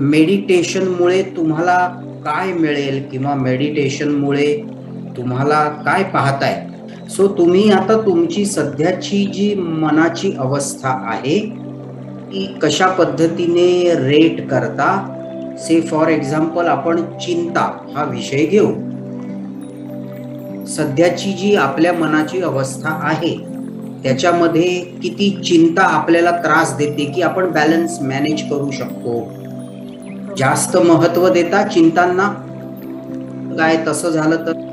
मेडिटेशनमुळे तुम्हाला काय मिळेल किंवा मेडिटेशनमुळे तुम्हाला काय पाहताय? सो तुम्ही आता तुमची सध्याची जी मनाची अवस्था आहे ती कशा पद्धतीने रेट करता? से फॉर एक्झाम्पल आपण चिंता हा विषय घेऊ. सध्याची जी आपल्या मनाची अवस्था आहे त्याच्यामध्ये किती चिंता आपल्याला त्रास देते की आपण बॅलन्स मॅनेज करू शकतो? जास्त महत्व देता चिंतांना? काय तसं झालं तर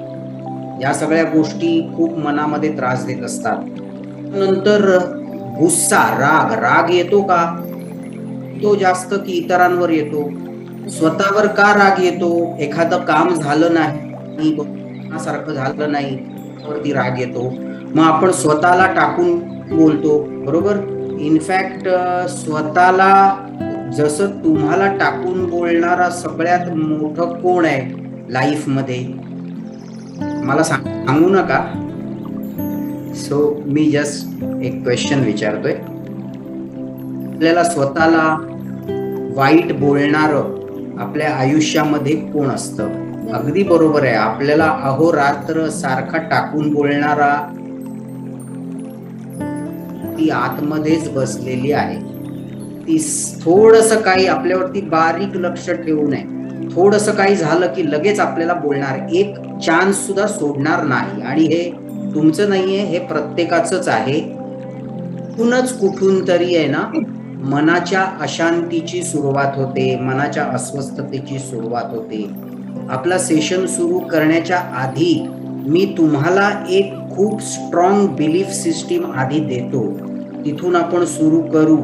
या सगळ्या गोष्टी खूप मनामध्ये त्रास देत असतात. नंतर गुस्सा, राग येतो का? तो जास्त की इतरांवर येतो? स्वतःवर का राग येतो? एखादं काम झालं नाही, सारखं झालं नाही, वरती राग येतो. मग आपण स्वतःला टाकून बोलतो, बरोबर? इनफॅक्ट स्वतःला जसं तुम्हाला टाकून बोलणारा सगळ्यात मोठं कोण आहे लाईफ मध्ये? मला सांगू नका. सो मी जस्ट एक क्वेश्चन विचारतोय. आपल्याला स्वतःला वाईट बोलणारं आपल्या आयुष्यामध्ये कोण असतं? अगदी बरोबर आहे, आपल्याला अहोरात्र सारखा टाकून बोलणारा ती आतमध्येच बसलेली आहे. ती थोडंसं काही आपल्यावरती बारीक लक्ष ठेवू नये. थोडंसं काही झालं की लगेच आपल्याला बोलणार, एक चान्स सुद्धा सोडणार नाही. आणि हे तुमचं नाहीये, हे प्रत्येकाचंच आहे. कुठून तरी आहे ना मनाच्या अशांतीची सुरुवात होते, मनाच्या अस्वस्थतेची सुरुवात होते. आपला सेशन सुरू करण्याच्या आधी मी तुम्हाला एक खूप स्ट्रॉंग बिलीफ सिस्टीम आधी देतो, तिथून आपण सुरू करू.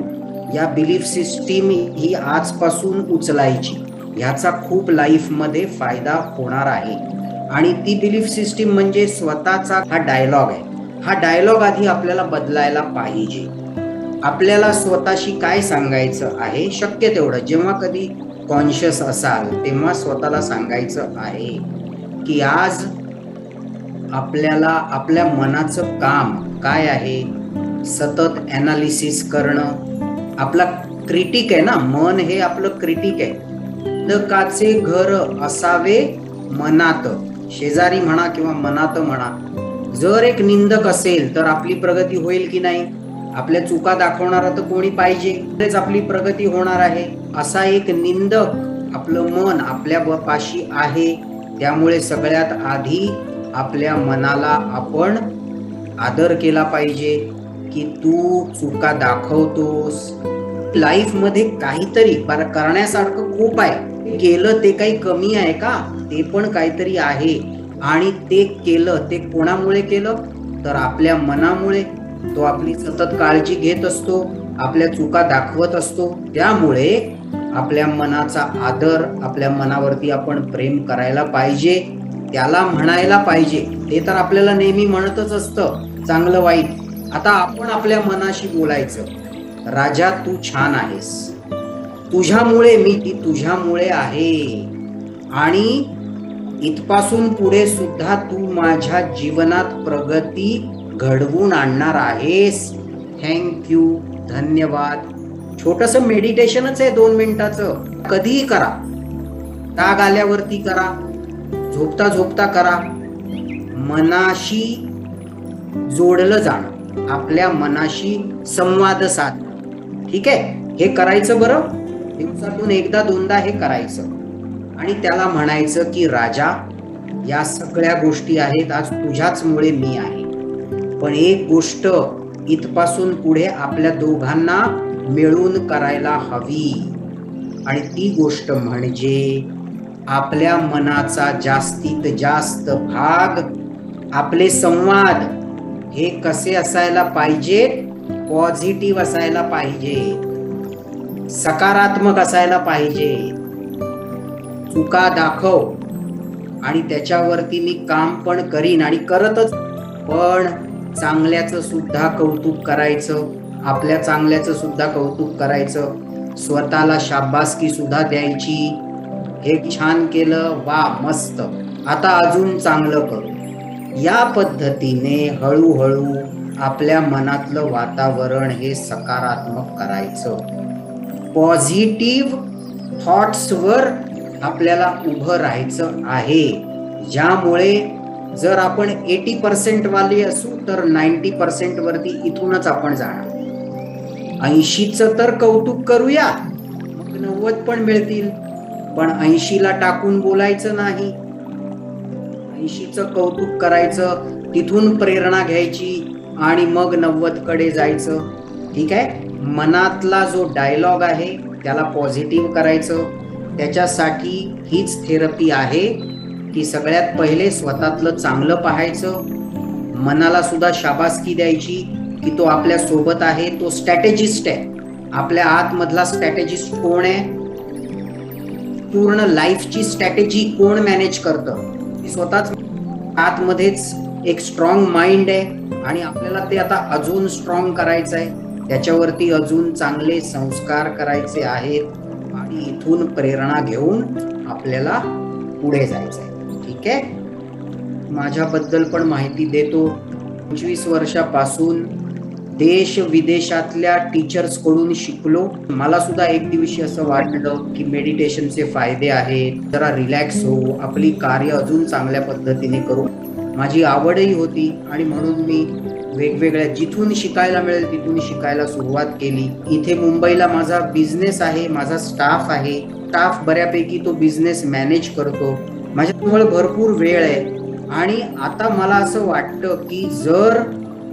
या बिलीफ सिस्टीम ही आजपासून उचलायची, ह्याचा खूप लाईफमध्ये फायदा होणार आहे. आणि ती बिलीफ सिस्टीम म्हणजे स्वतःचा हा डायलॉग आहे. हा डायलॉग आधी आपल्याला बदलायला पाहिजे. आपल्याला स्वतःशी काय सांगायचं आहे, शक्य तेवढं जेव्हा कधी कॉन्शियस असाल तेव्हा स्वतःला सांगायचं आहे की आज आपल्याला आपल्या मनाचं काम काय आहे? सतत ॲनालिसिस करणं. आपला क्रिटिक आहे ना, मन हे आपलं क्रिटिक आहे. निंदकाचे घर असावे मनात, शेजारी म्हणा किंवा मनात म्हणा. जर एक निंदक असेल तर आपली प्रगती होईल की नाही? आपल्या चुका दाखवणारा तर कोणी पाहिजे, तेच आपली प्रगती होणार आहे. असा एक निंदक आपलं मन आपल्या पाशी आहे. त्यामुळे सगळ्यात आधी आपल्या मनाला आपण आदर केला पाहिजे की तू चुका दाखवतोस. लाईफ मध्ये काहीतरी करण्यासारखं खूप आहे. केलं ते काही कमी आहे का? ते पण काहीतरी आहे. आणि ते केलं ते कोणामुळे केलं? तर आपल्या मनामुळे. तो आपली सतत काळजी घेत असतो, आपल्या चुका दाखवत असतो. त्यामुळे आपल्या मनाचा आदर, आपल्या मनावरती आपण प्रेम करायला पाहिजे, त्याला म्हणायला पाहिजे. ते तर आपल्याला नेहमी म्हणतच असतं चांगलं वाईट. आता आपण आपल्या मनाशी बोलायचं, राजा तू छान आहेस, तुझ्यामुळे मी, तुझ्यामुळे आहे. आणि इथपासून पुढे सुद्धा तू माझ्या जीवनात प्रगती घडवून आणणार आहेस. थँक्यू, धन्यवाद. छोटंसं मेडिटेशनच आहे 2 मिनिटाचं. कधीही करा, राग आल्यावरती करा, झोपता झोपता करा. मनाशी जोडलं जाणं, आपल्या मनाशी संवाद साध. ठीक आहे, हे करायचं बरं. दिवसातून एकदा दोनदा हे करायचं आणि त्याला म्हणायचं की राजा या सगळ्या गोष्टी आहेत, आज तुझ्याचमुळे मी आहे. पण एक गोष्ट इथपासून पुढे आपल्या दोघांना मिळून करायला हवी. आणि ती गोष्ट म्हणजे आपल्या मनाचा जास्तीत जास्त भाग, आपले संवाद हे कसे असायला पाहिजेत? पॉझिटिव्ह असायला पाहिजे, सकारात्मक असायला पाहिजे. चुका दाखव आणि त्याच्यावरती मी काम पण करीन आणि करतच, पण चांगल्याचं सुद्धा कौतुक करायचं, आपल्या चांगल्याचं सुद्धा कौतुक करायचं, स्वतःला शाबासकी सुद्धा द्यायची. हे छान केलं, वा मस्त. आता अजून चांगलं करू। या पद्धतीने हळूहळू आपल्या मनातलं वातावरण हे सकारात्मक करायचं। पॉझिटिव्ह थॉट्सवर आपल्याला उभं राहायचं आहे, ज्यामुळे जर आपण 80% वाले असू तर 90% वरती इथूनच आपण जाणार। 80चं तर कौतुक करूया, मग 90 पण मिळतील, पण 80ला टाकून बोलायचं नाही। 80चं कौतुक करायचं, तिथून प्रेरणा घ्यायची आणि मग 90 कडे जायचं। ठीक आहे, मनातला जो डायलॉग आहे त्याला पॉझिटिव्ह करायचं। त्याच्यासाठी हीच थेरपी आहे की सगळ्यात पहिले स्वतःतलं चांगलं पाहायचं, मनाला सुद्धा शाबासकी द्यायची की तो आपल्या सोबत आहे, तो स्ट्रॅटेजिस्ट आहे। आपल्या आतमधला स्ट्रॅटेजिस्ट कोण आहे? पूर्ण लाईफची स्ट्रॅटेजी कोण मॅनेज करतं? स्वतःच आतमध्येच एक स्ट्रॉंग माइंड आहे आणि आपल्याला ते आता अजून स्ट्रॉंग करायचं आहे। त्याच्यावरती अजून चांगले संस्कार करायचे आहेत आणि इथून प्रेरणा घेऊन आपल्याला पुढे जायचं आहे। ठीक आहे, माझ्याबद्दल पण माहिती देतो। 25 वर्षापासून देश विदेशातल्या टीचर्स कडून शिकलो। मला सुद्धा एक दिवशी असं वाटलं की मेडिटेशनचे फायदे आहेत, जरा रिलॅक्स होऊ, आपली कार्य अजून चांगल्या पद्धतीने करू। माझी आवडही होती आणि म्हणून मी वेगवेगळ्या जिथून शिकायला मिळेल तिथून शिकायला सुरुवात केली। इथे मुंबईला माझा बिझनेस आहे, माझा स्टाफ आहे, स्टाफ बऱ्यापैकी तो बिझनेस मॅनेज करतो। माझ्याजवळ भरपूर वेळ आहे आणि आता मला असं वाटतं की जर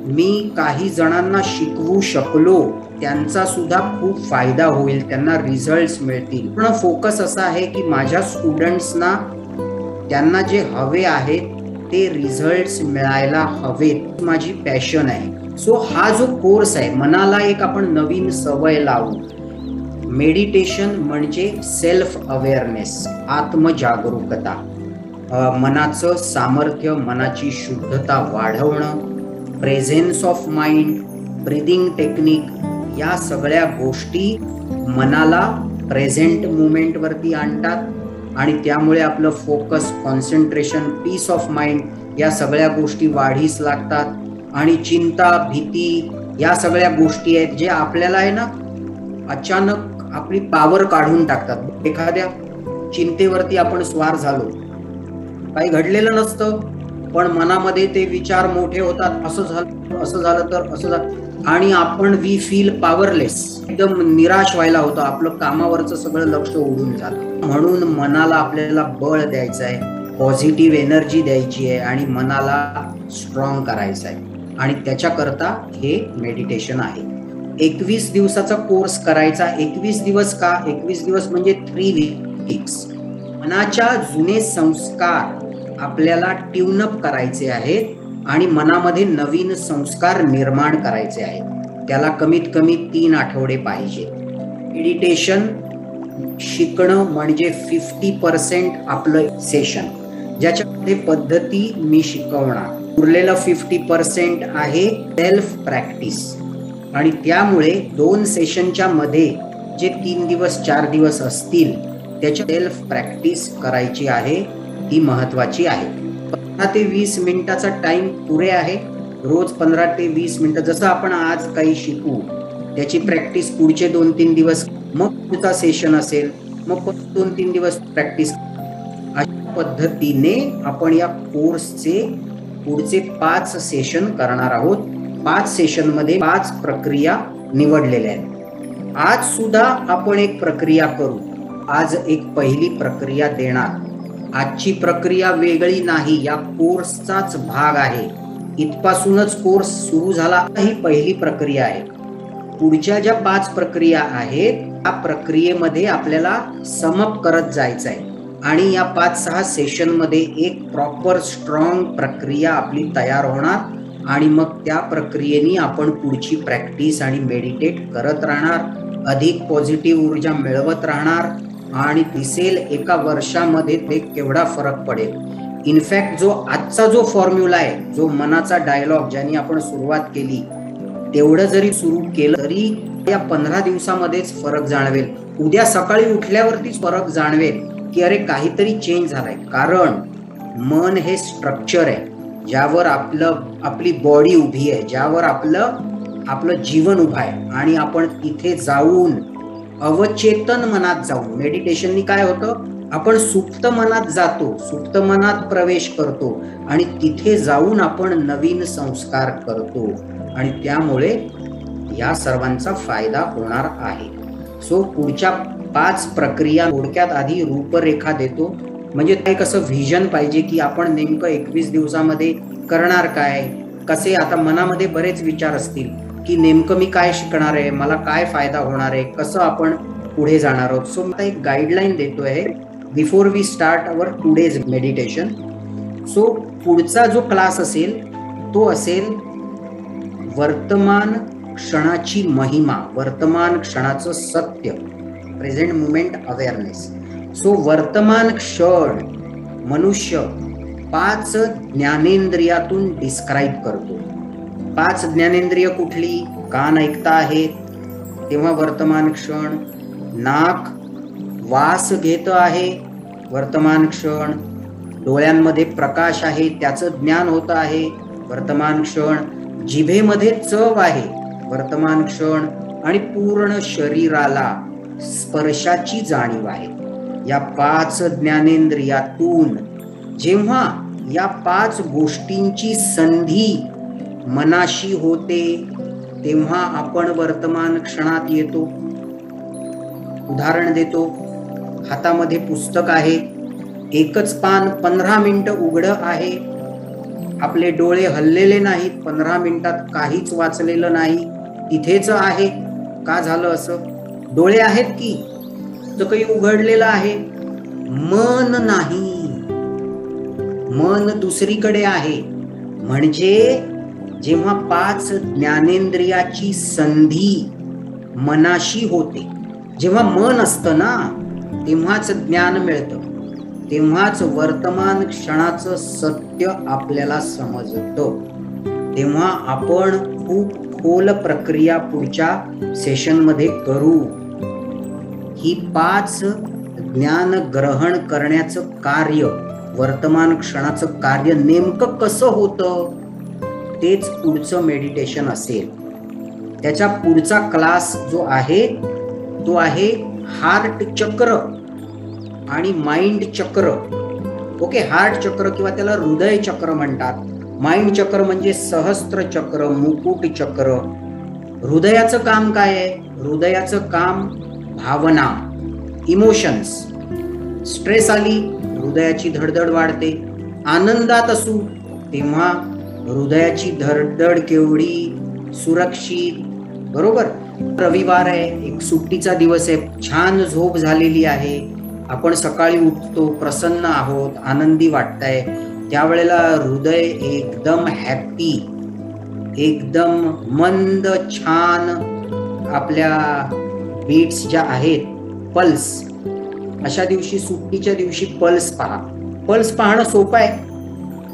मी काही जणांना शिकवू शकलो, त्यांचा सुद्धा खूप फायदा होईल, त्यांना रिझल्ट्स मिळतील। पण फोकस असा आहे की माझ्या स्टुडंट्सना त्यांना जे हवे आहेत ते रिझल्ट्स मिळायला हवेत, माझी पॅशन आहे। सो हा जो कोर्स आहे, मनाला एक आपण नवीन सवय लावू। मेडिटेशन म्हणजे सेल्फ अवेअरनेस, आत्मजागरूकता, मनाचं सामर्थ्य, मनाची शुद्धता वाढवणं, presence of mind, breathing technique, या सगळ्या गोष्टी मनाला प्रेझेंट मुमेंट वरती आणतात आणि त्यामुळे आपलं focus, concentration, peace of mind या सगळ्या गोष्टी वाढीस लागतात। आणि चिंता, भीती या सगळ्या गोष्टी आहेत जे आपल्याला आहे ना अचानक आपली पावर काढून टाकतात। एखाद्या चिंतेवरती आपण स्वार झालो, काही घडलेलं नसतं, पण मनामध्ये ते विचार मोठे होतात, असं झालं, असं झालं तर असं झालं, आणि आपण वी फील पॉवरलेस, एकदम निराश व्हायला होतं, आपलं कामावरचं सगळं लक्ष उडून जातं। म्हणून मनाला आपल्याला बळ द्यायचं आहे, पॉझिटिव्ह एनर्जी द्यायची आहे आणि मनाला स्ट्रॉंग करायचं आहे आणि त्याच्याकरता हे मेडिटेशन आहे। 21 दिवसाचा कोर्स करायचा। 21 दिवस का? 21 दिवस म्हणजे 3 वीक्स। मनाच्या जुने संस्कार आपल्याला ट्यून अप करायचे आहेत आणि मनामध्ये नवीन संस्कार निर्माण करायचे आहेत। त्याला कमीत कमी 3 आठवडे पाहिजे। मेडिटेशन शिकणं म्हणजे 50% आपलं सेशन, ज्याच्यामध्ये पद्धती मी शिकवणार। उरलेलं 50% आहे सेल्फ प्रॅक्टिस आणि त्यामुळे 2 सेशनच्या मध्ये जे 3 दिवस 4 दिवस असतील त्याच्या सेल्फ प्रॅक्टिस करायची आहे, ती महत्वाची आहे। 15 ते 20 मिनिटाचा टाइम पुरे आहे। रोज 15 ते 20 मिनिटं, जसं आपण आज काही शिकू त्याची प्रॅक्टिस पुढचे 2-3 दिवस, मग पुढचा सेशन असेल, मग 2-3 दिवस प्रॅक्टिस। अशा पद्धतीने आपण या कोर्सचे पुढचे 5 सेशन करणार आहोत। 5 सेशन मध्ये 5 प्रक्रिया निवडलेल्या आहेत। आज सुद्धा आपण एक प्रक्रिया करू। आज एक पहिली प्रक्रिया देणार। आजची प्रक्रिया वेगळी नाही, या कोर्सचाच भाग आहे। इथपासूनच कोर्स सुरू झाला, ही पहिली प्रक्रिया आहे। पुढच्या ज्या 5 प्रक्रिया आहेत त्या प्रक्रियेमध्ये आपल्याला समअप करत जायचं आहे आणि या 5-6 सेशन मध्ये एक प्रॉपर स्ट्रॉंग प्रक्रिया आपली तयार होणार आणि मग त्या प्रक्रियेने आपण पुढची प्रॅक्टिस आणि मेडिटेट करत राहणार, अधिक पॉझिटिव्ह ऊर्जा मिळवत राहणार आणि दिसेल एका वर्षामध्ये ते केवढा फरक पडेल। इनफॅक्ट जो आजचा जो फॉर्म्युला आहे, जो मनाचा डायलॉग ज्याने आपण सुरुवात केली, तेवढं जरी सुरू केलं तरी या 15 दिवसामध्येच फरक जाणवेल। उद्या सकाळी उठल्यावरतीच फरक जाणवेल की अरे काहीतरी चेंज झालाय, कारण मन हे स्ट्रक्चर आहे, ज्यावर आपली बॉडी उभी आहे, ज्यावर आपलं जीवन उभं आहे. आणि आपण तिथे जाऊन अवचेतन मनात जाऊन, मेडिटेशननी काय होतं, आपण सुप्त मनात जातो, सुप्त मनात प्रवेश करतो आणि तिथे जाऊन आपण नवीन संस्कार करतो आणि त्यामुळे या सर्वांचा फायदा होणार आहे. सो पुढच्या 5 प्रक्रिया थोडक्यात आधी रूपरेखा देतो. म्हणजे ते कसं व्हिजन पाहिजे की आपण नेमकं 21 दिवसामध्ये करणार काय, कसे. आता मनामध्ये बरेच विचार असतील की नेमकं मी काय शिकणार आहे, मला काय फायदा होणार आहे, कसं आपण पुढे जाणार आहोत. सो मला एक गाईडलाईन देतो आहे before we start our today's meditation. So पुढचा जो क्लास असेल तो असेल वर्तमान क्षणाची महिमा, वर्तमान क्षणाचं सत्य, प्रेझेंट मुमेंट अवेअरनेस. सो वर्तमान क्षण मनुष्य 5 ज्ञानेंद्रियातून डिस्क्राईब करतो. 5 ज्ञानेंद्रिय कुठली? कान ऐकता आहेत तेव्हा वर्तमान क्षण, नाक वास घेत आहे वर्तमान क्षण, डोळ्यांमध्ये प्रकाश आहे त्याचं ज्ञान होत आहे वर्तमान क्षण, जिभेमध्ये चव आहे वर्तमान क्षण आणि पूर्ण शरीराला स्पर्शाची जाणीव आहे. या 5 ज्ञानेंद्रियातून जेव्हा या 5 गोष्टींची संधी मनाशी होते तेव्हा आपण वर्तमान क्षणात येतो. उदाहरण देतो, हातामध्ये पुस्तक आहे, एकच पान 15 मिनिटं उघडं आहे, आपले डोळे हललेले नाहीत, 15 मिनिटात काहीच वाचलेलं नाही, तिथेच आहे. का झालं असं? डोळे आहेत की तर काही उघडलेलं आहे, मन नाही, मन दुसरीकडे आहे. म्हणजे जेव्हा 5 ज्ञानेंद्रियाची संधी मनाशी होते, जेव्हा मन असतं ना तेव्हाच ज्ञान मिळतं, तेव्हाच वर्तमान क्षणाचं सत्य आपल्याला समजतं. तेव्हा आपण खूप खोल प्रक्रिया पुढच्या सेशनमध्ये करू. ही 5 ज्ञान ग्रहण करण्याचं कार्य, वर्तमान क्षणाचं कार्य नेमकं कसं होतं तेच पुढचं मेडिटेशन असेल. त्याच्या पुढचा क्लास जो आहे तो आहे हार्ट चक्र आणि माइंड चक्र. ओके, हार्ट चक्र किंवा त्याला हृदय चक्र म्हणतात. माइंड चक्र म्हणजे सहस्त्र चक्र, मुकुट चक्र. हृदयाचं काम काय आहे? हृदयाचं काम भावना, इमोशन्स. स्ट्रेस आली हृदयाची धडधड वाढते, आनंदात असू तेव्हा हृदयाची धडधड केवढी सुरक्षित. बरोबर, रविवार आहे, एक सुट्टीचा दिवस आहे, छान झोप झालेली आहे, आपण सकाळी उठतो, प्रसन्न आहोत, आनंदी वाटतंय, त्यावेळेला हृदय एकदम हॅपी, एकदम मंद छान, आपल्या बीट्स ज्या आहेत, पल्स, अशा दिवशी, सुट्टीच्या दिवशी पल्स पहा. पल्स पाहणं सोपं आहे.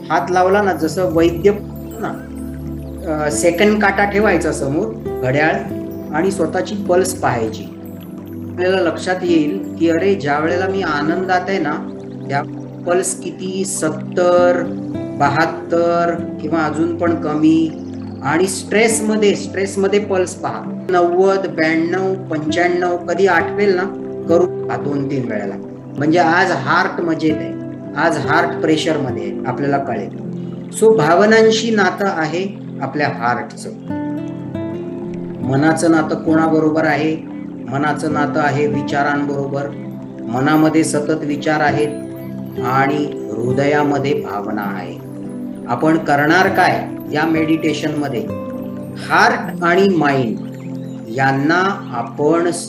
हात लावला ना, जसं वैद्य ना, सेकंड काटा ठेवायचा समोर घड्याळ आणि स्वतःची पल्स पाहायची. आपल्याला लक्षात येईल की अरे ज्या वेळेला मी आनंदात आहे ना त्या पल्स किती 70, 72 किंवा अजून पण कमी. आणि स्ट्रेसमध्ये पल्स पहा 90, 92, 95, कधी आठवेल ना करू 2-3 वेळेला. म्हणजे आज हार्ट मजेत आहे, आज हार्ट प्रेशर मध्ये आहे, आपल्याला कळेल. सो भावनांशी नातं आहे आपल्या हार्टचं. मनाचं नातं कोणाबरोबर आहे? मनाचं नातं आहे विचारांबरोबर. मनामध्ये सतत विचार आहेत आणि हृदयामध्ये भावना आहे. आपण करणार काय या मेडिटेशन मध्ये? हार्ट आणि माइंड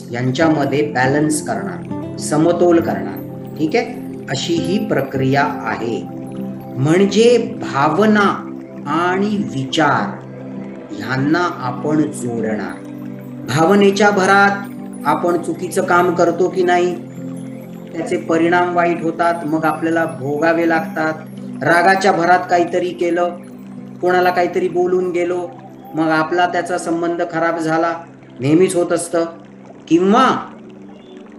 यांच्यामध्ये बॅलन्स करणार, समतोल करणार. ठीक आहे, अशी ही प्रक्रिया आहे. म्हणजे भावना आणि विचार यांना आपण जोडणार. भावनेच्या भरात आपण चुकीचं काम करतो की नाही, त्याचे परिणाम वाईट होतात, मग आपल्याला भोगावे लागतात. रागाच्या भरात काहीतरी केलं, कोणाला काहीतरी बोलून गेलो, मग आपला त्याचा संबंध खराब झाला, नेहमीच होत असतं. किंवा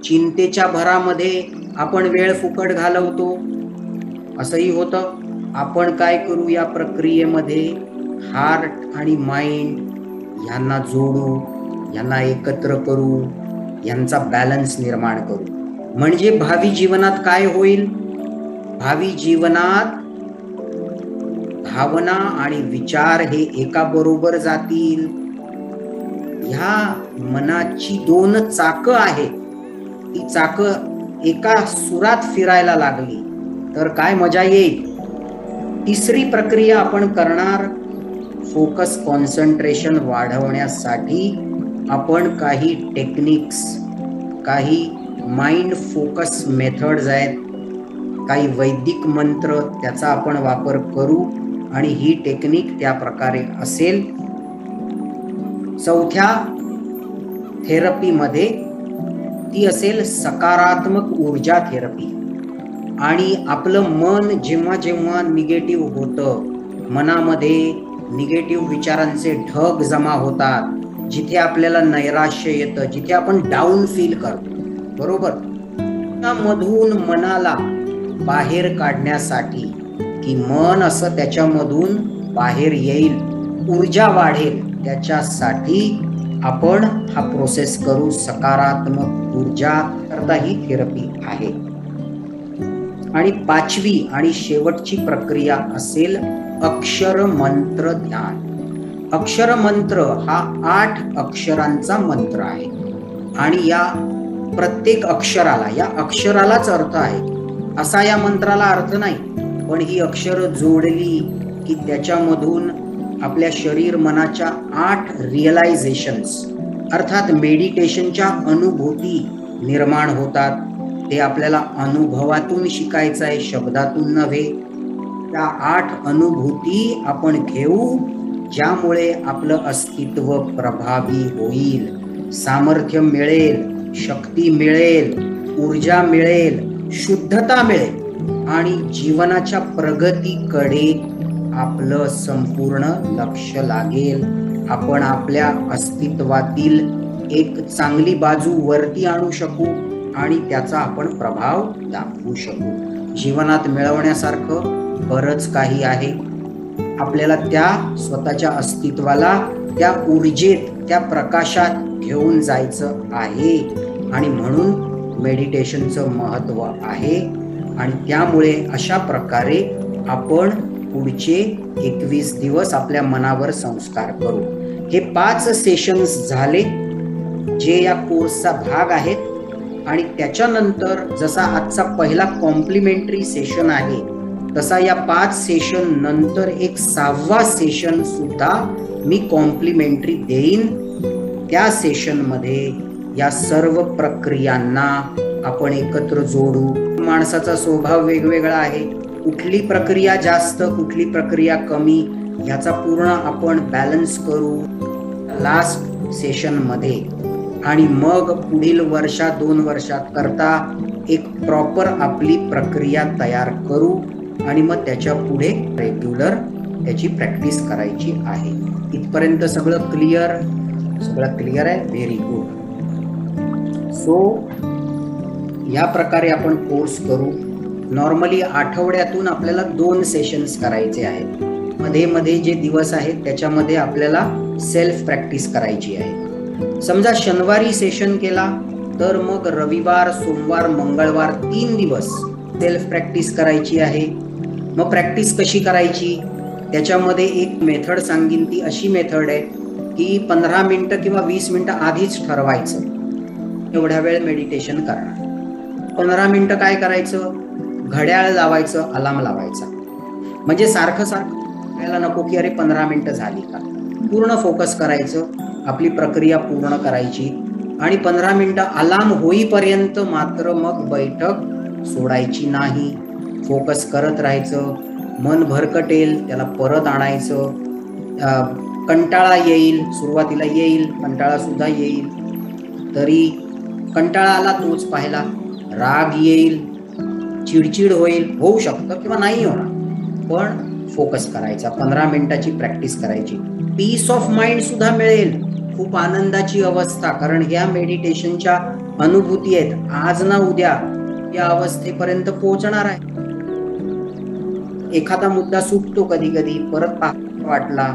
चिंतेच्या भरामध्ये आपण वेळ फुकट घालवतो असंही होतं. आपण काय करू, या प्रक्रियेमध्ये हार्ट आणि माइंड यांना जोडू, यांना एकत्र करू, यांचा बॅलन्स निर्माण करू. म्हणजे भावी जीवनात काय होईल? भावी जीवनात भावना आणि विचार हे एका बरोबर जातील. ह्या मनाची 2 चाकं आहेत, ती चाकं एका सुरात फिरायला लागली तर काय मजा येईल. तिसरी प्रक्रिया आपण करणार, फोकस कॉन्सन्ट्रेशन वाढवण्यासाठी आपण काही टेक्निक्स, काही माइंड फोकस मेथड्स आहेत, काही वैदिक मंत्र, त्याचा आपण वापर करू आणि ही टेक्निक त्या प्रकारे असेल. चौथ्या थेरपीमध्ये ती असेल सकारात्मक ऊर्जा थेरपी. आणि आपलं मन जेव्हा जेव्हा निगेटिव्ह होतं, मनामध्ये निगेटिव्ह विचारांचे ढग जमा होतात, जिथे आपल्याला नैराश्य येतं, जिथे आपण डाऊन फील करतो, बरोबर, त्यामधून मनाला बाहेर काढण्यासाठी, की मन असं त्याच्यामधून बाहेर येईल, ऊर्जा वाढेल, त्याच्यासाठी आपण हा प्रोसेस करू. सकारात्मक ऊर्जा करता ही थेरपी आहे. आणि 5वी आणि शेवटची प्रक्रिया असेल अक्षर मंत्र ध्यान. अक्षर मंत्र हा 8 अक्षरांचा मंत्र आहे आणि या प्रत्येक अक्षराला, या अक्षरालाच अर्थ आहे. असा या मंत्राला अर्थ नाही, पण ही अक्षर जोडली की त्याच्यामधून आपल्या शरीर मनाच्या 8 रिअलायझेशन्स अर्थात मेडिटेशनच्या अनुभूती निर्माण होतात. ते आपल्याला अनुभवातून शिकायचं आहे, शब्दातून नव्हे. त्या 8 अनुभूती आपण घेऊ, ज्यामुळे आपलं अस्तित्व प्रभावी होईल, सामर्थ्य मिळेल, शक्ती मिळेल, ऊर्जा मिळेल, शुद्धता मिळेल आणि जीवनाच्या प्रगतीकडे आपलं संपूर्ण लक्ष लागेल. आपण आपल्या अस्तित्वातील एक चांगली बाजू वरती आणू शकू आणि त्याचा आपण प्रभाव दाखवू शकू. जीवनात मिळवण्यासारखं बरंच काही आहे. आपल्याला त्या स्वतःच्या अस्तित्वाला त्या ऊर्जेत, त्या प्रकाशात घेऊन जायचं आहे आणि म्हणून मेडिटेशनचं महत्त्व आहे. आणि त्यामुळे अशा प्रकारे आपण पुढचे 21 दिवस आपल्या मनावर संस्कार करू. हे 5 सेशन्स झाले जे या कोर्सचा भाग आहेत आणि त्याच्यानंतर जसा आजचा पहिला कॉम्प्लिमेंटरी सेशन आहे, तसा या 5 सेशन नंतर एक 6वा सेशन सुद्धा मी कॉम्प्लिमेंटरी देईन. त्या सेशनमध्ये या सर्व प्रक्रियांना आपण एकत्र जोडू. माणसाचा स्वभाव वेगवेगळा आहे, कुठली प्रक्रिया जास्त, कुठली प्रक्रिया कमी, ह्याचा पूर्ण आपण बॅलन्स करू लास्ट सेशनमध्ये. आणि मग पुढील 1-2 वर्षात करता एक प्रॉपर आपली प्रक्रिया तयार करू आणि मग त्याच्या पुढे रेग्युलर त्याची प्रॅक्टिस करायची आहे. इथपर्यंत सगळं क्लिअर? सगळं क्लिअर आहे, व्हेरी गुड. सो या प्रकारे आपण कोर्स करू. नॉर्मली आठवड्यातून आपल्याला 2 सेशन्स करायचे आहेत. मध्ये मध्ये जे दिवस आहेत त्याच्यामध्ये आपल्याला सेल्फ प्रॅक्टिस करायची आहे. समजा शनिवारी सेशन केला तर मग रविवार, सोमवार, मंगळवार 3 दिवस सेल्फ प्रॅक्टिस करायची आहे. मग प्रॅक्टिस कशी करायची, त्याच्यामध्ये एक मेथड सांगीन. ती अशी मेथड आहे की 15 मिनिटं किंवा 20 मिनिटं आधीच ठरवायचं एवढ्या वेळ मेडिटेशन करणार. 15 मिनिटं काय करायचं, घड्याळ लावायचं, अलार्म लावायचा. म्हणजे सारखं करायला नको की अरे 15 मिनिटं झाली का. पूर्ण फोकस करायचं, आपली प्रक्रिया पूर्ण करायची आणि 15 मिनिटं अलार्म होईपर्यंत मात्र मग बैठक सोडायची नाही. फोकस करत राहायचं. मन भरकटेल त्याला परत आणायचं. कंटाळा येईल, सुरुवातीला येईल, कंटाळा सुद्धा येईल, तरी कंटाळा आला तोच पाहिला. राग येईल, चिडचिड होईल, होऊ शकतं किंवा नाही होणार, पण फोकस करायचा. 15 मिनिटाची प्रॅक्टिस करायची. पीस ऑफ माइंड सुद्धा मिळेल, खूप आनंदाची अवस्था. कारण ह्या मेडिटेशनच्या अनुभूती आहेत, आज ना उद्या या अवस्थेपर्यंत पोहोचणार आहे. एखादा मुद्दा सुटतो कधी कधी, परत वाटला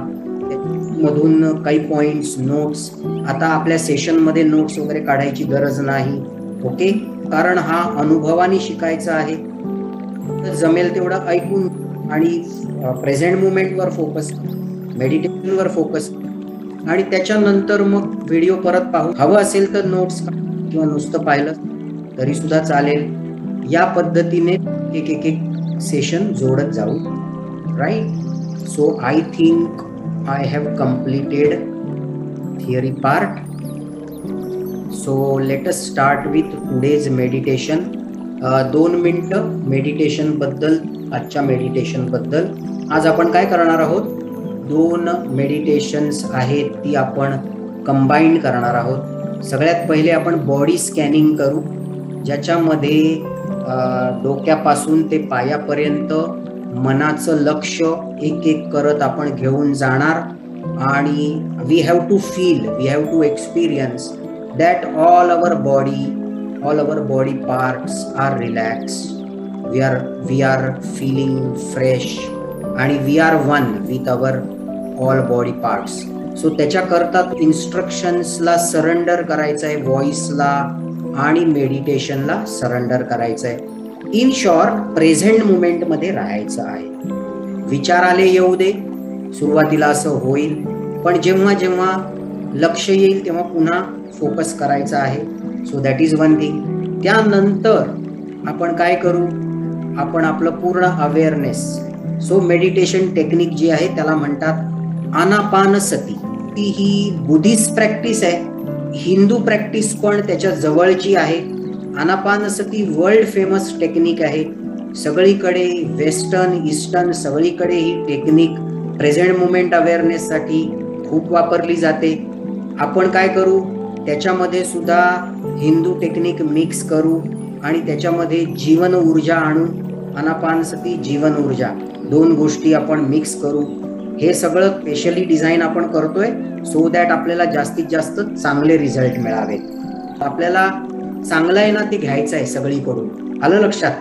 मधून काही पॉइंट्स नोट्स. आता आपल्या सेशन मध्ये नोट्स वगैरे काढायची गरज नाही. ओके, कारण हा अनुभवाने शिकायचा आहे. जमेल तेवढं ऐकून आणि प्रेझेंट मुमेंट वर फोकस, मेडिटेशन वर फोकस, आणि त्याच्यानंतर मग व्हिडिओ परत पाहू. हवं असेल तर नोट्स किंवा नुसतं पाहिलं तरी सुद्धा चालेल. या पद्धतीने एक एक एक सेशन जोडत जाऊ. Right. So I think I have completed theory part. So let us start with today's meditation. 2 मिनिटं मेडिटेशन बद्दल, आजच्या मेडिटेशन बद्दल. आज आपण काय करणार आहोत? 2 मेडिटेशन्स आहेत, ती आपण कंबाईन करणार आहोत. सगळ्यात पहिले आपण बॉडी स्कॅनिंग करू, ज्याच्यामध्ये डोक्यापासून ते पायापर्यंत मनाचं लक्ष एक एक करत आपण घेऊन जाणार. आणि we have to feel, we have to experience that all our body parts are relax. We are feeling fresh आणि we are one with our all body parts. So त्याच्याकरता इन्स्ट्रक्शन्सला सरेंडर करायचं आहे, व्हॉइसला आणि मेडिटेशनला सरेंडर करायचं आहे. इन शॉर्ट, प्रेझेंट मुमेंट मध्ये राहायचं आहे. विचार आले येऊ दे, सुरुवातीला असं होईल, पण जेव्हा जेव्हा लक्ष येईल तेव्हा पुन्हा फोकस करायचा आहे. So that is one thing. त्यानंतर आपण काय करू, आपण आपलं पूर्ण अवेअरनेस. सो मेडिटेशन टेक्निक जी आहे त्याला म्हणतात आनापानसती. ही बुद्धिस्ट प्रॅक्टिस आहे, हिंदू प्रॅक्टिस पण त्याच्या जवळची आहे. आनापानसती वर्ल्ड फेमस टेक्निक आहे. सगळीकडे वेस्टर्न ईस्टर्न सगळीकडे ही टेक्निक प्रेझेंट मुमेंट अवेअरनेस साठी खूप वापरली जाते. आपण काय करू, त्याच्यामध्ये सुद्धा हिंदू टेक्निक मिक्स करू आणि त्याच्यामध्ये जीवन ऊर्जा आणू. आनापानसती, जीवन ऊर्जा, 2 गोष्टी आपण मिक्स करू. हे सगळं स्पेशली डिझाईन आपण करतोय सो दॅट आपल्याला जास्तीत जास्त चांगले रिझल्ट मिळावेत. आपल्याला चांगलं आहे ना ते घ्यायचं आहे सगळीकडून. आलं लक्षात?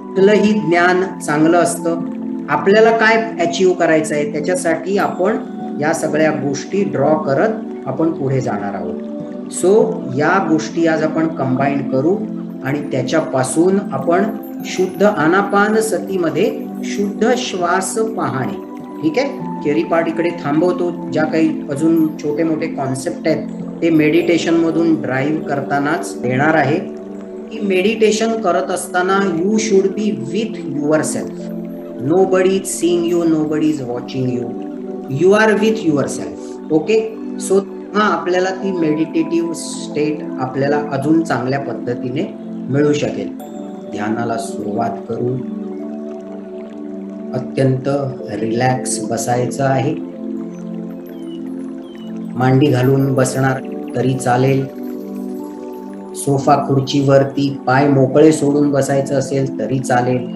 कुठलंही ज्ञान चांगलं असतं. आपल्याला काय अचीव करायचं आहे त्याच्यासाठी आपण या सगळ्या गोष्टी ड्रॉ करत आपण पुढे जाणार आहोत. सो या गोष्टी आज आपण कंबाईन करू आणि त्याच्यापासून आपण शुद्ध आनापानसतीमध्ये शुद्ध श्वास पाहणे. ठीक आहे, थिअरी पार्ट इकडे थांबवतो. ज्या काही अजून छोटे मोठे कॉन्सेप्ट आहेत ते मेडिटेशन मधून ड्राईव्ह करतानाच येणार आहे. की मेडिटेशन करत असताना you should be with yourself. Nobody is seeing you, nobody is watching you, you are with yourself. Okay, so आपल्याला ती मेडिटेटिव्ह स्टेट आपल्याला अजून चांगल्या पद्धतीने मिळू शकेल. ध्यानाला सुरुवात करू. अत्यंत रिलॅक्स बसायचं आहे. मांडी घालून बसणार तरी चालेल. सोफा खुर्चीवरती पाय मोकळे सोडून बसायचं असेल तरी चालेल.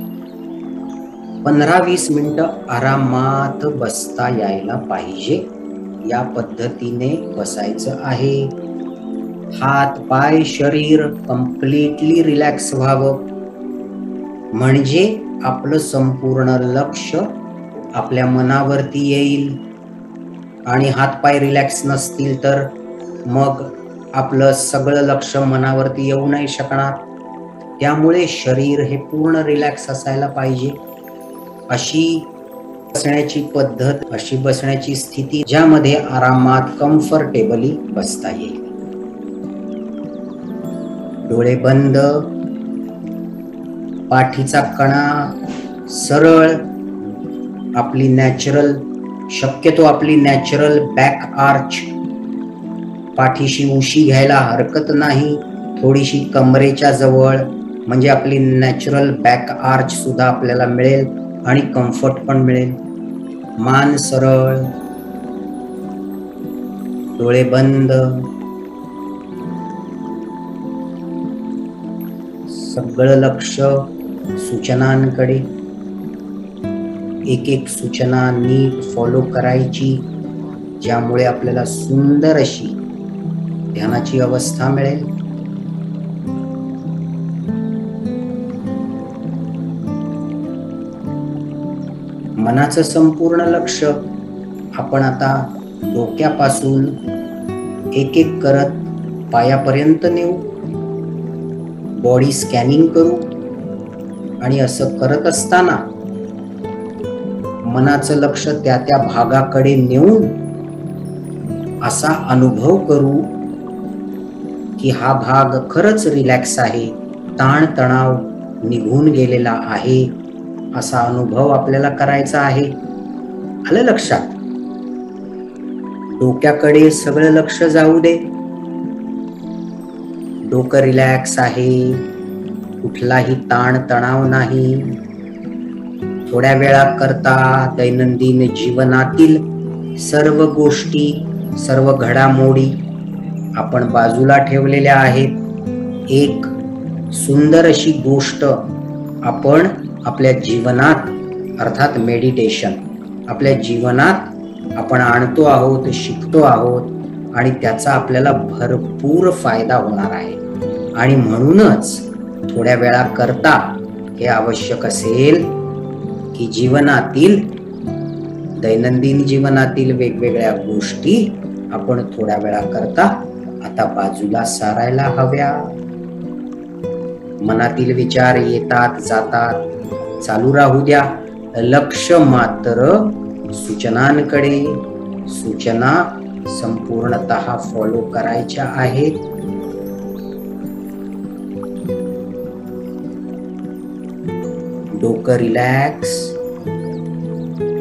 15-20 मिनिटं आरामात बसता यायला पाहिजे. या पद्धतीने बसायचं आहे. हात पाय शरीर कम्प्लिटली रिलॅक्स व्हावं, म्हणजे आपलं संपूर्ण लक्ष आपल्या मनावरती येईल. आणि हातपाय रिलॅक्स नसतील तर मग आपलं सगळं लक्ष मनावरती येऊ नाही शकणार. त्यामुळे शरीर हे पूर्ण रिलॅक्स असायला पाहिजे. अशी बसण्याची पद्धत, अशी बसण्याची स्थिती ज्यामध्ये आरामात कम्फर्टेबली बसता येईल. डोळे बंद, पाठीचा कणा सरळ, आपली नॅचरल, शक्यतो आपली नॅचरल बॅक आर्च. पाठीशी उशी घ्यायला हरकत नाही, थोडीशी कमरेच्या जवळ, म्हणजे आपली नॅचरल बॅक आर्च सुद्धा आपल्याला मिळेल आणि कम्फर्ट पण मिळेल. मान सरळ, डोळे बंद, सगळं लक्ष सूचनांकडे. एक एक सूचना नीट फॉलो करायची, ज्यामुळे आपल्याला सुंदर अशी ध्यानाची अवस्था मिळेल. मनाचं संपूर्ण लक्ष आपण आता डोक्यापासून एक एक करत पायापर्यंत नेऊ, बॉडी स्कॅनिंग करू आणि असं करत असताना मनाचं लक्ष त्या त्या भागाकडे नेऊन असा अनुभव करू की हा भाग खरंच रिलॅक्स आहे, ताणतणाव निघून गेलेला आहे, असा अनुभव आपल्याला करायचा आहे. आलं लक्षात? डोक्याकडे सगळं लक्ष जाऊ दे. डोकं रिलॅक्स आहे, कुठलाही ताण तणाव नाही. थोड्या वेळा करता दैनंदिन जीवनातील सर्व गोष्टी, सर्व घडामोडी आपण बाजूला ठेवलेल्या आहेत. एक सुंदर अशी गोष्ट आपण आपल्या जीवनात, अर्थात मेडिटेशन, आपल्या जीवनात आपण आणतो आहोत, शिकतो आहोत आणि त्याचा आपल्याला भरपूर फायदा होणार आहे. आणि म्हणूनच थोड्या वेळा करता हे आवश्यक असेल की जीवनातील, दैनंदिन जीवनातील वेगवेगळ्या गोष्टी आपण थोड्या वेळा करता आता बाजूला सारायला हव्या. मनातील विचार येतात जातात, चालू राहू द्या. लक्ष मात्र सूचनांकडे, सूचना संपूर्णतः फॉलो करायच्या आहेत. डोकं रिलॅक्स,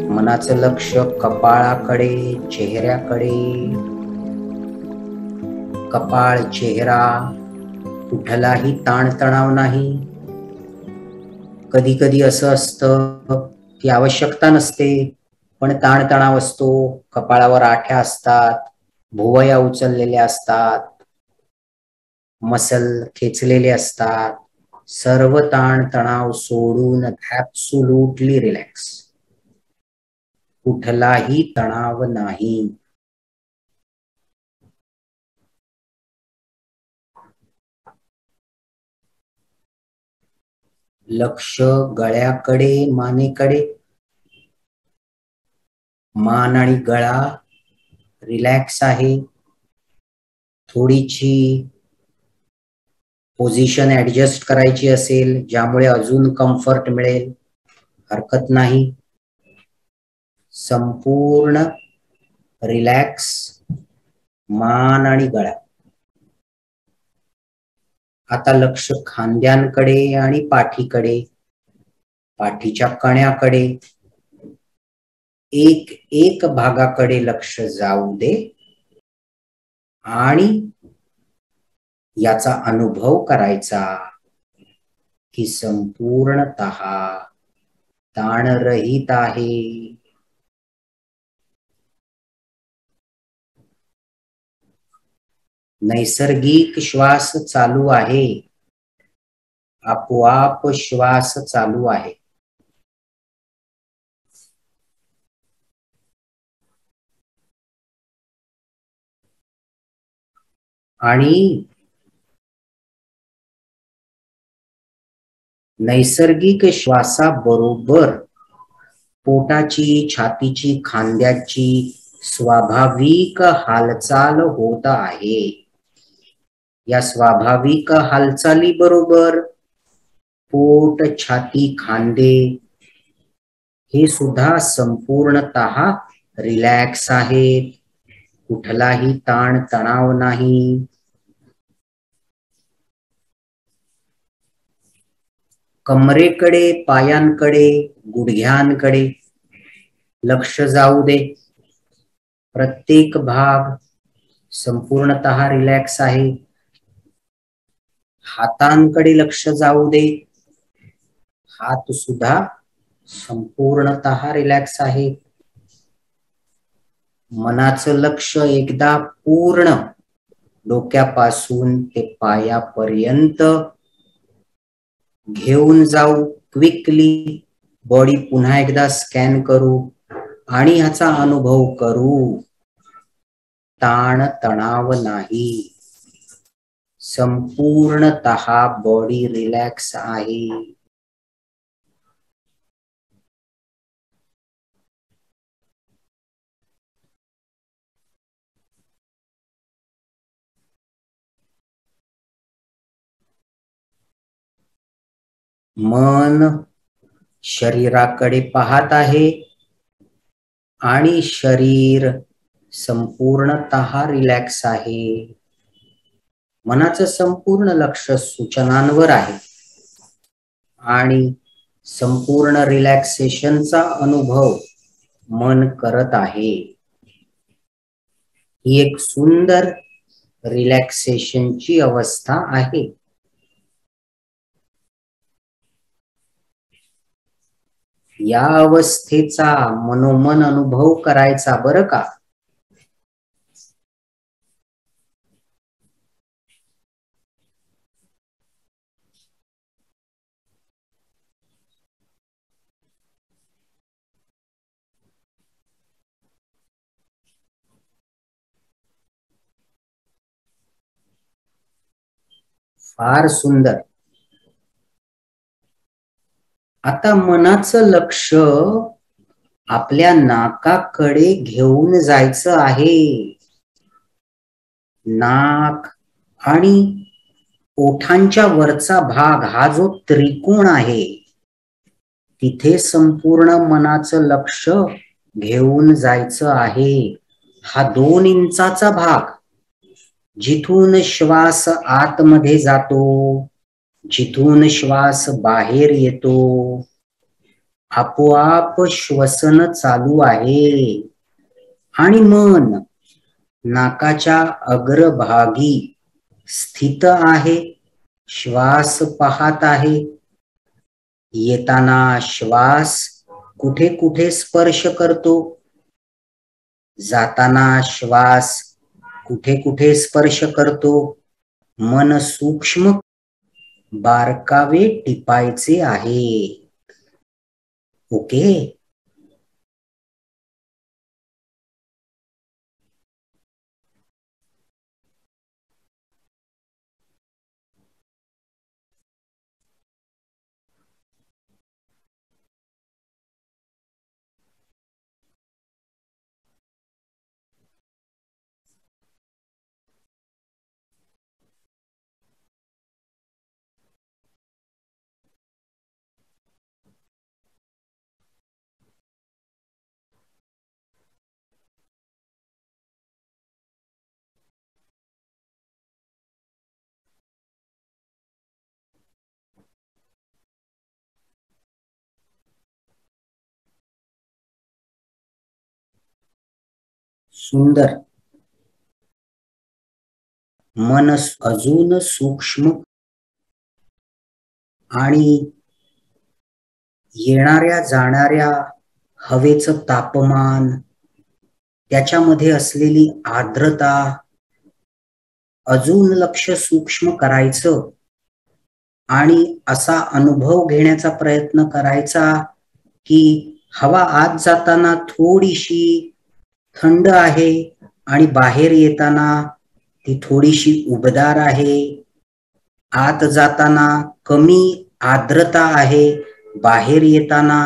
मनाचं लक्ष कपाळाकडे, चेहऱ्याकडे. कपाळ, चेहरा, कुठलाही ताणतणाव नाही. कधी कधी असं असतं की आवश्यकता नसते पण ताणतणाव असतो, कपाळावर आठ्या असतात, भुवया उचललेल्या असतात, मसल खेचलेले असतात. सर्व ताणतणाव सोडून ऍब्सोल्युटली रिलॅक्स, कुठलाही तणाव नाही. लक्ष गळ्याकडे, मानेकडे. मान आणि गळा रिलॅक्स आहे. थोडीशी पोझिशन ऍडजस्ट करायची असेल ज्यामुळे अजून कम्फर्ट मिळेल, हरकत नाही. संपूर्ण रिलॅक्स मान आणि गळा. आता लक्ष खांद्यांकडे आणि पाठीकडे, पाठीच्या कण्याकडे. एक एक भागाकडे लक्ष जाऊ दे आणि याचा अनुभव करायचा की संपूर्णतः ताणरहित आहे. नैसर्गिक श्वास चालू आहे, आपोआप श्वास चालू आहे. आणि नैसर्गिक श्वासाबरोबर पोटाची, छातीची, खांद्याची स्वाभाविक हालचाल होत आहे. या स्वाभाविक हालचाली बरोबर पोट, छाती, खांदे हे सुद्धा संपूर्णतः रिलॅक्स आहेत, कुठलाही ताण तणाव नाही. कमरेकडे, पायांकडे, गुडघ्यांकडे लक्ष जाऊ दे. प्रत्येक भाग संपूर्णतः रिलॅक्स आहे. हातांकडे लक्ष जाऊ दे. हात सुद्धा संपूर्णतः रिलॅक्स आहे. मनाचं लक्ष एकदा पूर्ण डोक्यापासून ते पायापर्यंत घेऊन जाऊ. क्विकली बॉडी पुन्हा एकदा स्कॅन करू आणि ह्याचा अनुभव करू. ताण तणाव नाही, संपूर्णतः बॉडी रिलॅक्स आहे. मन शरीराकडे पाहत आहे आणि शरीर संपूर्णतः रिलॅक्स आहे. मनाचं संपूर्ण लक्ष सूचनांवर आहे आणि संपूर्ण रिलॅक्सेशनचा अनुभव मन करत आहे. ही एक सुंदर रिलॅक्सेशनची अवस्था आहे. या अवस्थेचा मनोमन अनुभव करायचा बरं का. फार सुंदर. आता मनाचं लक्ष आपल्या नाकाकडे घेऊन जायचं आहे. नाक आणि ओठांच्या वरचा भाग हा जो त्रिकोण आहे तिथे संपूर्ण मनाचं लक्ष घेऊन जायचं आहे. हा 2 इंचाचा भाग जिथून श्वास आतमध्ये जातो, जिथून श्वास बाहेर येतो, आपोआप श्वसन चालू आहे आणि मन नाकाच्या अग्रभागी स्थित आहे, श्वास पाहत आहे. येताना श्वास कुठे कुठे स्पर्श करतो, जाताना श्वास कुठे कुठे स्पर्श करतो. मन सूक्ष्म बारकावे टिपायचे आहे. ओके. सुंदर. मन अजून सूक्ष्म आणि येणाऱ्या जाणाऱ्या हवेचं तापमान, त्याच्यामध्ये असलेली आर्द्रता अजून लक्ष सूक्ष्म करायचं आणि असा अनुभव घेण्याचा प्रयत्न करायचा की हवा आत जाताना थोडीशी थंड आहे आणि बाहेर येताना ती थोडीशी उबदार आहे. आत जाताना कमी आर्द्रता आहे, बाहेर येताना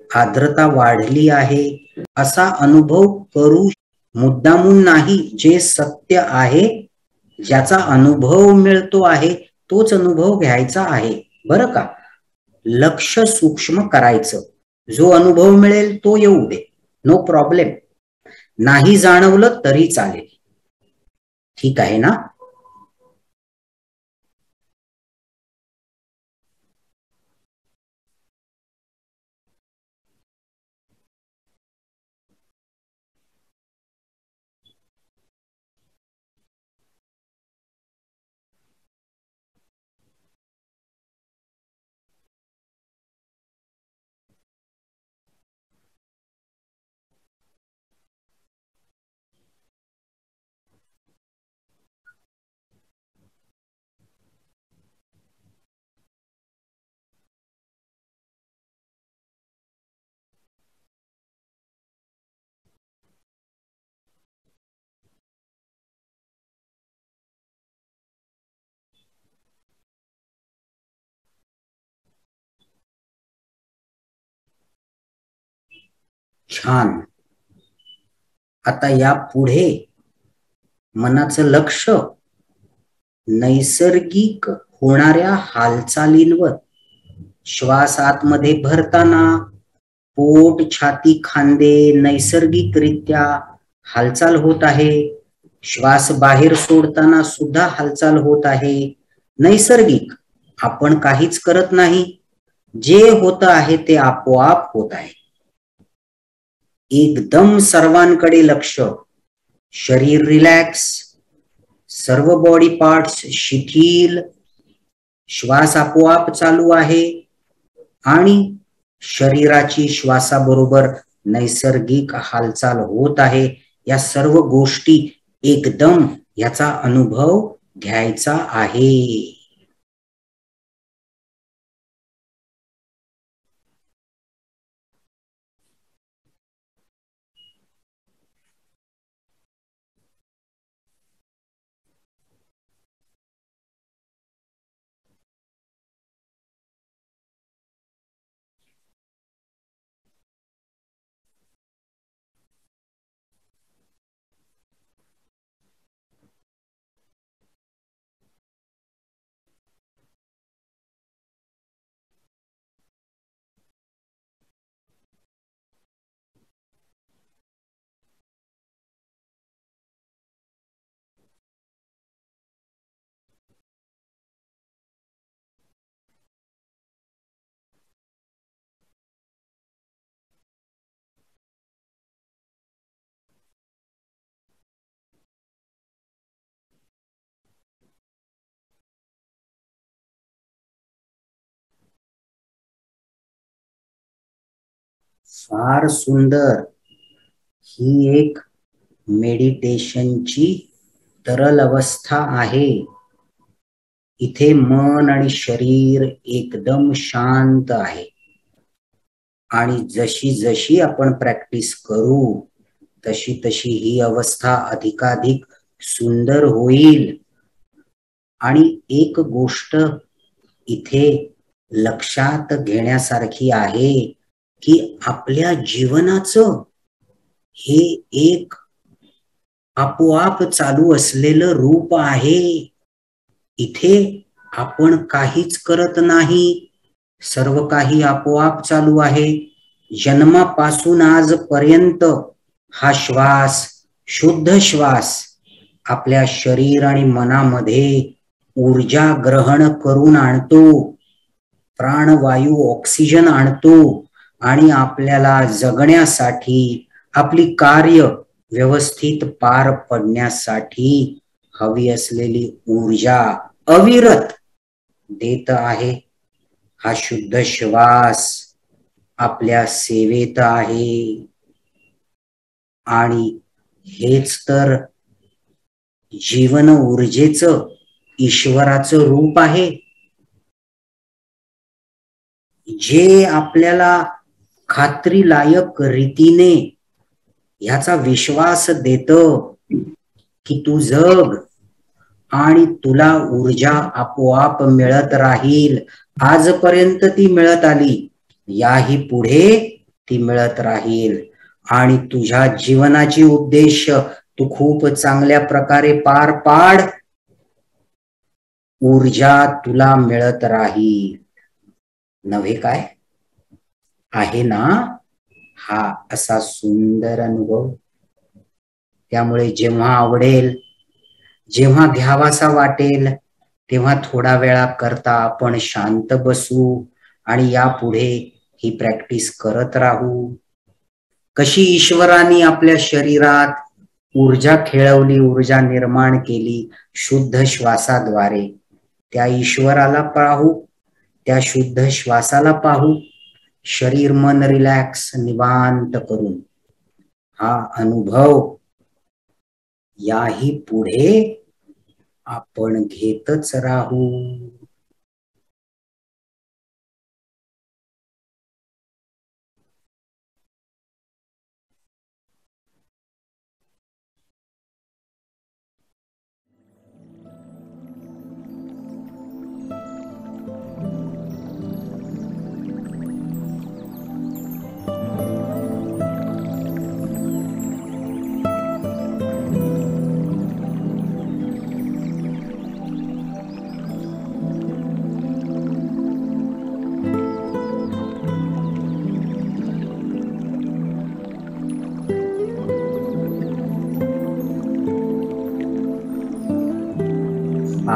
आर्द्रता वाढली आहे. असा अनुभव करू मुद्दामून नाही, जे सत्य आहे, ज्याचा अनुभव मिळतो आहे तोच अनुभव घ्यायचा आहे बरं का. लक्ष सूक्ष्म करायचं. जो अनुभव मिळेल तो येऊ दे, नो प्रॉब्लेम. नाही जाणवलं तरी चालेल. ठीक आहे ना. छान. आता या पुढे मनाचं लक्ष नैसर्गिक होणाऱ्या हालचालींवर श्वास आतमध्ये भरताना पोट, छाती, खांदे नैसर्गिकरित्या हालचाल होत आहे. श्वास बाहेर सोडताना सुद्धा हालचाल होत आहे. नैसर्गिक, आपण काहीच करत नाही. जे होत आहे ते आपोआप होत आहे. एकदम सर्वांकडे लक्ष. शरीर रिलॅक्स, सर्व बॉडी पार्ट्स शिथिल, श्वास आपोआप चालू आहे आणि शरीराची श्वासाबरोबर नैसर्गिक हालचाल होत आहे. या सर्व गोष्टी एकदम याचा अनुभव घ्यायचा आहे. फार सुंदर. ही एक मेडिटेशनची तरल अवस्था आहे. इथे मन आणि शरीर एकदम शांत आहे. आणि जशी जशी आपण प्रॅक्टिस करू तशी तशी ही अवस्था अधिकाधिक सुंदर होईल. आणि एक गोष्ट इथे लक्षात घेण्यासारखी आहे की आपल्या जीवनाचं हे एक आपोआप चालू असलेलं रूप आहे. इथे आपण काहीच करत नाही, सर्व काही आपोआप चालू आहे. जन्मापासून आजपर्यंत हा श्वास, शुद्ध श्वास आपल्या शरीर आणि मनामध्ये ऊर्जा ग्रहण करून आणतो, प्राणवायू ऑक्सिजन आणतो आणि आपल्याला जगण्यासाठी, आपली कार्य व्यवस्थित पार पडण्यासाठी हवी असलेली ऊर्जा अविरत देत आहे. हा शुद्ध श्वास आपल्या सेवेत आहे. आणि हेच तर जीवन ऊर्जेचं, ईश्वराचं रूप आहे, जे आपल्याला खात्रीलायक रीतीने ह्याचा विश्वास देतं की तू जग आणि तुला ऊर्जा आपोआप मिळत राहील. आजपर्यंत ती मिळत आली, याही पुढे ती मिळत राहील. आणि तुझ्या जीवनाची उद्देश तू खूप चांगल्या प्रकारे पार पाड, ऊर्जा तुला मिळत राहील. नव्हे काय? आहे ना हा असा सुंदर अनुभव? त्यामुळे जेव्हा आवडेल, जेव्हा घ्यावासा वाटेल, तेव्हा थोडा वेळा करता आपण शांत बसू आणि यापुढे ही प्रॅक्टिस करत राहू. कशी ईश्वराने आपल्या शरीरात ऊर्जा खेळवली, ऊर्जा निर्माण केली शुद्ध श्वासाद्वारे, त्या ईश्वराला पाहू, त्या शुद्ध श्वासाला पाहू. शरीर मन रिलॅक्स निवांत करून हा अनुभव याही पुढे आपण घेतच राहू.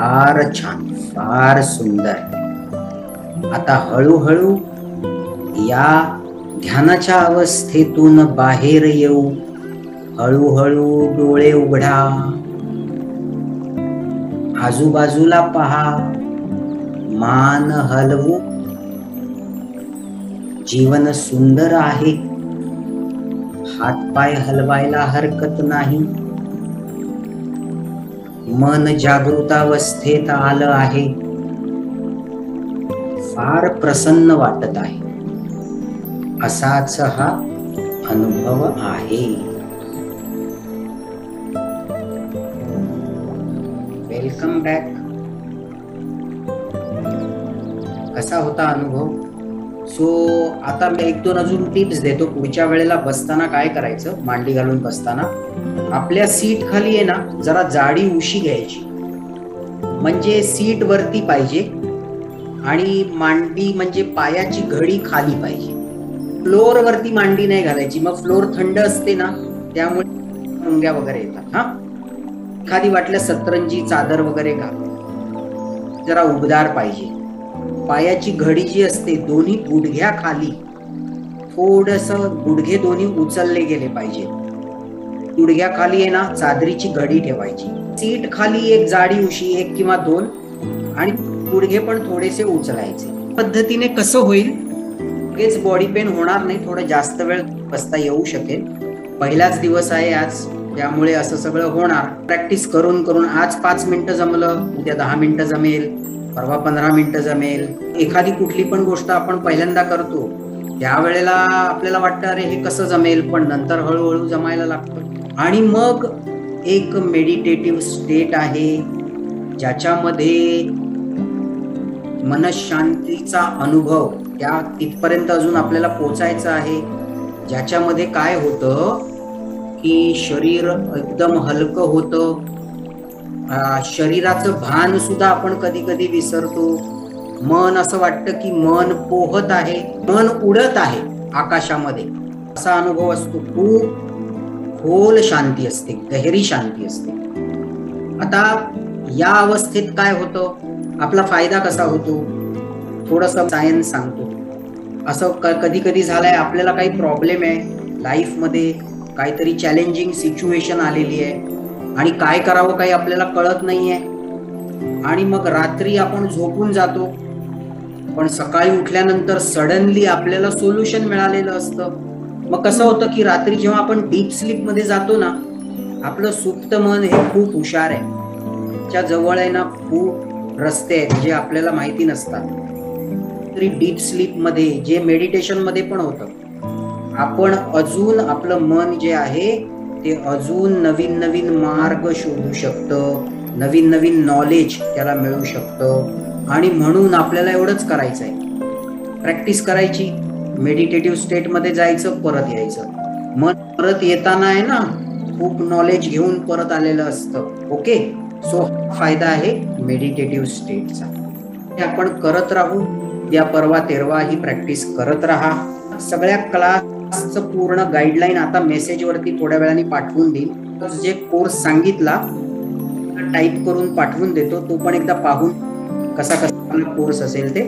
फार छान, फार सुंदर. आता हळूहळू या ध्यानाच्या अवस्थेतून बाहेर येऊ. हळूहळू डोळे उघडा, आजूबाजूला पहा, मान हलवू. जीवन सुंदर आहे, हातपाय हलवायला हरकत नाही. मन जागृतावस्थेत आलं आहे, फार प्रसन्न वाटत आहे. असाच हा अनुभव आहे. Welcome back. कसा होता अनुभव? सो आता मी 1-2 अजून टिप्स देतो. पुढच्या वेळेला बसताना काय करायचं, मांडी घालून बसताना आपल्या सीट खाली आहे ना जरा जाडी उशी घ्यायची, म्हणजे सीट वरती पाहिजे आणि मांडी म्हणजे पायाची घडी खाली पाहिजे. फ्लोअर वरती मांडी नाही घालायची, मग फ्लोअर थंड असते ना, त्यामुळे मुंग्या वगैरे येतात. एखादी वाटल्या सतरंजी चादर वगैरे घाल. जरा उबदार पाहिजे. पायाची घडी जी असते दोन्ही गुडघ्या खाली, थोडस गुडघे दोन्ही उचलले गेले पाहिजे. गुडघ्या खाली आहे ना चादरीची घडी ठेवायची. सीट खाली एक जाडी उशी, 1 किंवा 2, आणि गुडघे पण थोडेसे उचलायचे. पद्धतीने कसं होईल, लगेच बॉडी पेन होणार नाही, थोडं जास्त वेळ बसता येऊ शकेल. पहिलाच दिवस आहे आज, त्यामुळे असं सगळं होणार. प्रॅक्टिस करून करून आज 5 मिनिटं जमलं, उद्या 10 मिनिटं जमेल, परवा 15 मिनिटं जमेल. एखादी कुठली पण गोष्ट आपण पहिल्यांदा करतो त्यावेळेला आपल्याला वाटतं अरे हे कसं जमेल, पण नंतर हळूहळू जमायला लागतं. आणि मग एक मेडिटेटिव्ह स्टेट आहे ज्याच्यामध्ये मनशांतीचा अनुभव, त्या तिथपर्यंत अजून आपल्याला पोचायचं आहे, ज्याच्यामध्ये काय होतं की शरीर एकदम हलकं होतं. शरीराचं भान सुद्धा आपण कधी कधी विसरतो. मन असं वाटतं की मन पोहत आहे, मन उडत आहे आकाशामध्ये, असा अनुभव असतो. खूप खोल शांती असते, गहरी शांती असते. आता या अवस्थेत काय होतं, आपला फायदा कसा होतो, थोडस सायन्स सांगतो. असं कधी कधी झालंय, आपल्याला काही प्रॉब्लेम आहे लाईफमध्ये, काहीतरी चॅलेंजिंग सिच्युएशन आलेली आहे आणि काय करावं काही आपल्याला कळत नाहीये, आणि मग रात्री आपण झोपून जातो, पण सकाळी उठल्यानंतर सडनली आपल्याला सोल्युशन मिळालेलं असतं. मग कसं होतं की रात्री जेव्हा आपण डीप स्लीप मध्ये जातो ना, आपलं सुप्त मन हे खूप हुशार आहे. च्या जवळ आहे ना खूप रस्ते आहेत जे आपल्याला माहिती नसतात. तरी डीप स्लीप मध्ये, जे मेडिटेशन मध्ये पण होतं, आपण अजून आपलं मन जे आहे ते अजून नवीन नवीन मार्ग शोधू शकतं, नवीन नवीन नॉलेज त्याला मिळू शकतं. आणि म्हणून आपल्याला एवढंच करायचंय, प्रॅक्टिस करायची, मेडिटेटिव्ह स्टेट मध्ये जायचं, परत यायचं. मन परत येताना आहे ना खूप नॉलेज घेऊन परत आलेलं असतं. ओके, सो फायदा आहे मेडिटेटिव्ह स्टेटचा. हे आपण करत राहू, या परवा तेरवा ही प्रॅक्टिस करत राहा. सगळ्या क्लासचं पूर्ण गाईडलाईन आता मेसेज वरती थोड्या वेळाने पाठवून देईल. जे कोर्स सांगितला टाईप करून पाठवून देतो, तो पण एकदा पाहून कसा कसा कोर्स असेल ते.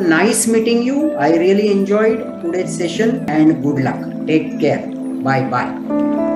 Nice meeting you. I really enjoyed today's session and good luck. Take care. Bye bye.